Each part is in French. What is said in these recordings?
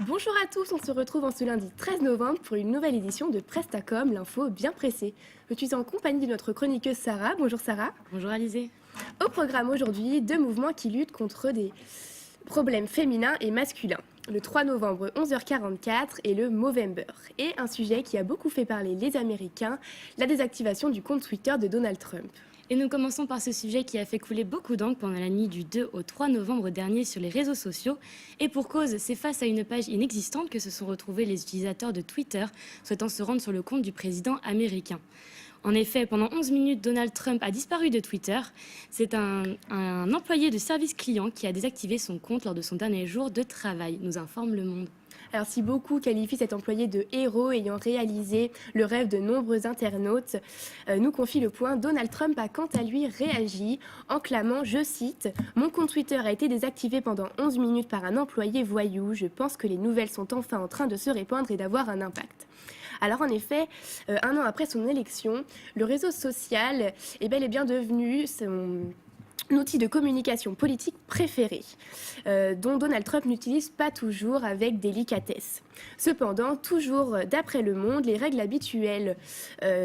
Bonjour à tous, on se retrouve en ce lundi 13 novembre pour une nouvelle édition de Prestacom, l'info bien pressée. Je suis en compagnie de notre chroniqueuse Sarah. Bonjour Sarah. Bonjour Alizée. Au programme aujourd'hui, 2 mouvements qui luttent contre des problèmes féminins et masculins. Le 3 novembre, 11h44, et le Movember. Et un sujet qui a beaucoup fait parler les Américains, la désactivation du compte Twitter de Donald Trump. Et nous commençons par ce sujet qui a fait couler beaucoup d'encre pendant la nuit du 2 au 3 novembre dernier sur les réseaux sociaux. Et pour cause, c'est face à une page inexistante que se sont retrouvés les utilisateurs de Twitter souhaitant se rendre sur le compte du président américain. En effet, pendant 11 minutes, Donald Trump a disparu de Twitter. C'est un employé de service client qui a désactivé son compte lors de son dernier jour de travail, nous informe Le Monde. Alors si beaucoup qualifient cet employé de héros ayant réalisé le rêve de nombreux internautes, nous confie Le Point, Donald Trump a quant à lui réagi en clamant, je cite, « Mon compte Twitter a été désactivé pendant 11 minutes par un employé voyou. Je pense que les nouvelles sont enfin en train de se répandre et d'avoir un impact. » Alors en effet, un an après son élection, le réseau social est bel et bien devenu son outil de communication politique préféré, dont Donald Trump n'utilise pas toujours avec délicatesse. Cependant, toujours d'après Le Monde, les règles habituelles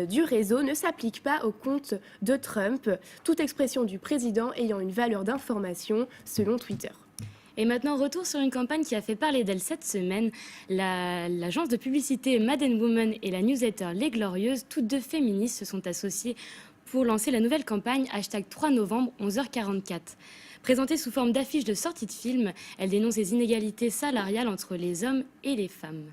du réseau ne s'appliquent pas au compte de Trump, toute expression du président ayant une valeur d'information selon Twitter. Et maintenant, retour sur une campagne qui a fait parler d'elle cette semaine. L'agence de publicité Madden Woman et la newsletter Les Glorieuses, toutes deux féministes, se sont associées pour lancer la nouvelle campagne hashtag 3 novembre 11h44. Présentée sous forme d'affiches de sortie de film, elle dénonce les inégalités salariales entre les hommes et les femmes.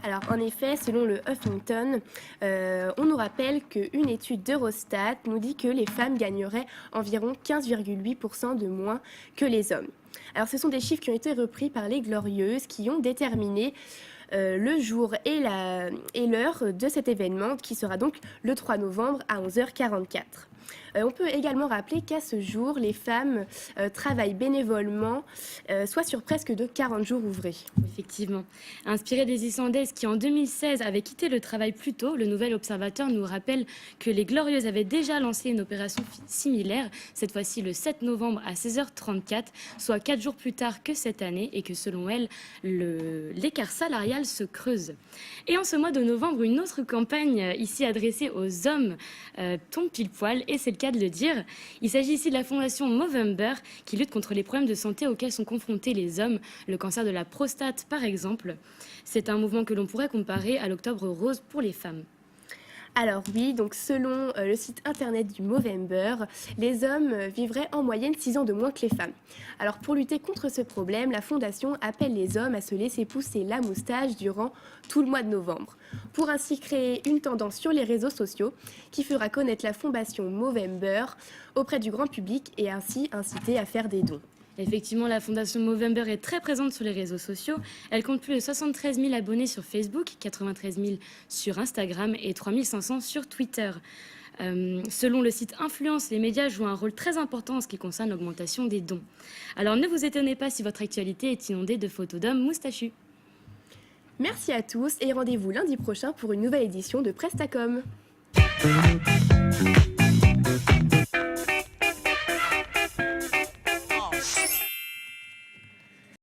Alors en effet, selon le Huffington, on nous rappelle qu'une étude d'Eurostat nous dit que les femmes gagneraient environ 15,8% de moins que les hommes. Alors ce sont des chiffres qui ont été repris par les Glorieuses qui ont déterminé le jour et l'heure de cet événement qui sera donc le 3 novembre à 11h44. On peut également rappeler qu'à ce jour, les femmes travaillent bénévolement, soit sur presque de 40 jours ouvrés. Effectivement. Inspiré des Islandaises qui, en 2016, avaient quitté le travail plus tôt, le Nouvel Observateur nous rappelle que les Glorieuses avaient déjà lancé une opération similaire, cette fois-ci le 7 novembre à 16h34, soit 4 jours plus tard que cette année, et que selon elles, l'écart salarial se creuse. Et en ce mois de novembre, une autre campagne ici adressée aux hommes tombe pile poil, et c'est le cas de le dire. Il s'agit ici de la fondation Movember qui lutte contre les problèmes de santé auxquels sont confrontés les hommes, le cancer de la prostate par exemple. C'est un mouvement que l'on pourrait comparer à l'Octobre rose pour les femmes. Alors oui, donc selon le site internet du Movember, les hommes vivraient en moyenne 6 ans de moins que les femmes. Alors pour lutter contre ce problème, la fondation appelle les hommes à se laisser pousser la moustache durant tout le mois de novembre, pour ainsi créer une tendance sur les réseaux sociaux qui fera connaître la fondation Movember auprès du grand public et ainsi inciter à faire des dons. Effectivement, la fondation Movember est très présente sur les réseaux sociaux. Elle compte plus de 73 000 abonnés sur Facebook, 93 000 sur Instagram et 3 500 sur Twitter. Selon le site Influence, les médias jouent un rôle très important en ce qui concerne l'augmentation des dons. Alors ne vous étonnez pas si votre actualité est inondée de photos d'hommes moustachus. Merci à tous et rendez-vous lundi prochain pour une nouvelle édition de Prestacom.